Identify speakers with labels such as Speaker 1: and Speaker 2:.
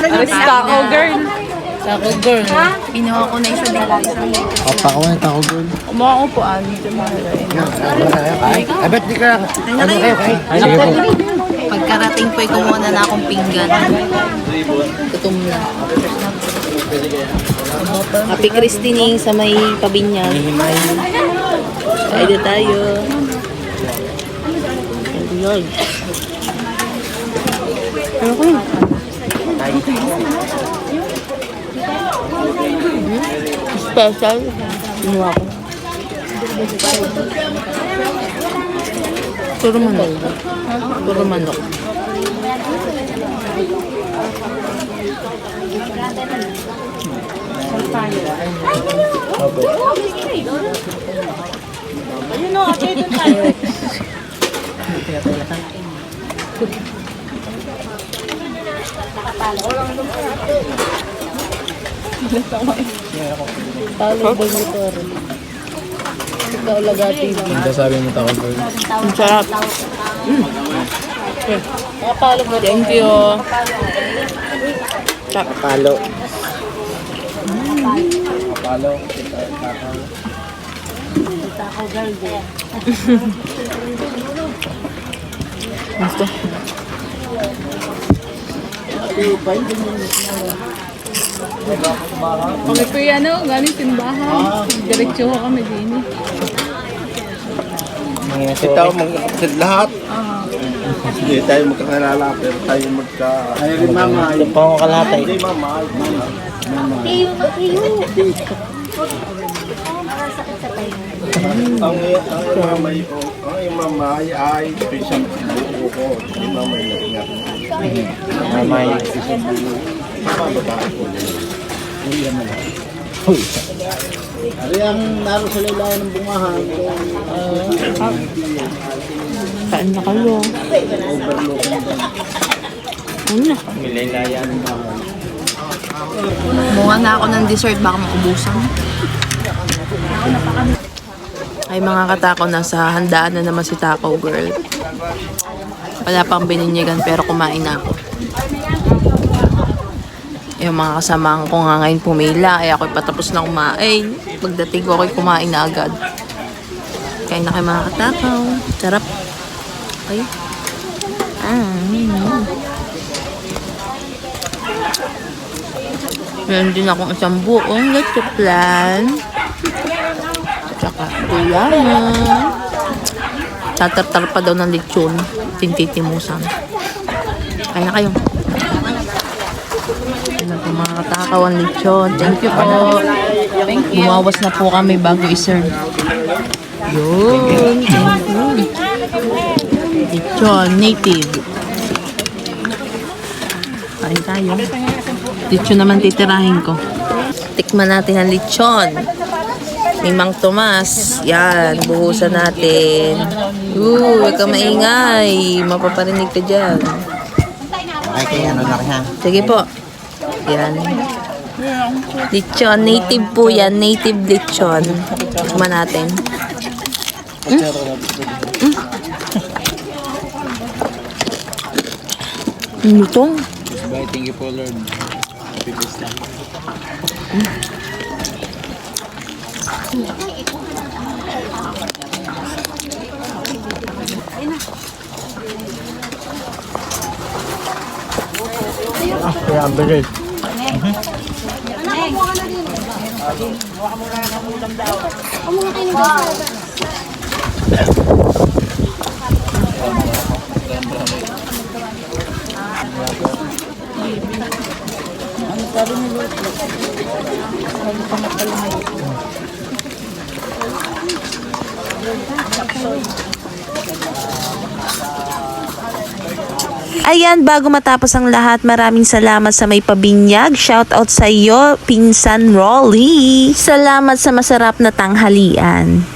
Speaker 1: Taco girl.
Speaker 2: Taco girl. Inuha ko na isa din.
Speaker 3: Papa ko na taco girl.
Speaker 1: Kumuha ko po, dito mahalain.
Speaker 3: Ay, ba't di ka? Ano kayo? Sige po.
Speaker 2: Pagkarating po, kumuha na akong pinggan. Gutom na. Happy Christening sa may pabinyag. Kain na tayo. Ayun. Ano ko yun? Special. Inuha ko. Puro manok. Puro manok.
Speaker 1: Ayun o, dito tayo.
Speaker 2: Talo ba nito? Ikaw lagati.
Speaker 3: Ano sabi mo taco girl?
Speaker 1: Ang sarap.
Speaker 2: Nakapalo mo.
Speaker 1: Thank you.
Speaker 3: Palo. Palo.
Speaker 2: Taco girl din.
Speaker 1: Gusto. Kami po yan o, galing simbahan. Diretso ko kami din.
Speaker 3: Ito, mag-sit lahat. Hindi tayo magkakalala, pero tayo magka... Ay, rin mama. Ito pa ako kalatay. Hindi, mama. Ang mamay ay special buko ko. Hindi mamay na ingat. Mamay. Mama ba ko? Uy, yan na. Uy. Ari ang naro sa laylayan ng bungahan.
Speaker 1: Kain na kayo.
Speaker 3: Overlook ng
Speaker 1: Ano?
Speaker 3: laylayan ng bungahan.
Speaker 2: Bunga na ako ng dessert, baka maubusan. Ay mga katako, nasa handaan na naman si Taco Girl. Wala pang bininyagan pero kumain na ako. Yung mga kasamahan ko nga ngayon pumila, ay ako'y patapos na kumain. Pagdating ko ako'y kumain na agad. Kain na kayo mga katakaw. Sarap. Ay. Meron din akong isang buong leche plan. Tsaka gulaman. Tatartar pa daw ng lechon. Tintitimusan. Kain na kayo. Ano po mga katakaw ang lechon. Thank you po. Bumawas na po kami bago i-serve. Yun. Thank you. Lechon. Native. Kain tayo. Lechon naman titirahin ko. Tikman natin ang lechon. May Mang Tomas. Yan. Buhusan natin. Huwag ka maingay. Mapaparinig ka dyan.
Speaker 3: Okay, kaya ano na kaya?
Speaker 2: Sige po. Yan. Lechon. Native po yan. Native lechon. Tikman natin. Ano ito?
Speaker 3: Thank you po, Lord. Happy birthday. Kaya ang bilis.
Speaker 4: Ayan, bago matapos ang lahat, maraming salamat sa may pabinyag. Shout out sa iyo, Pinsan Rolly. Salamat sa masarap na tanghalian.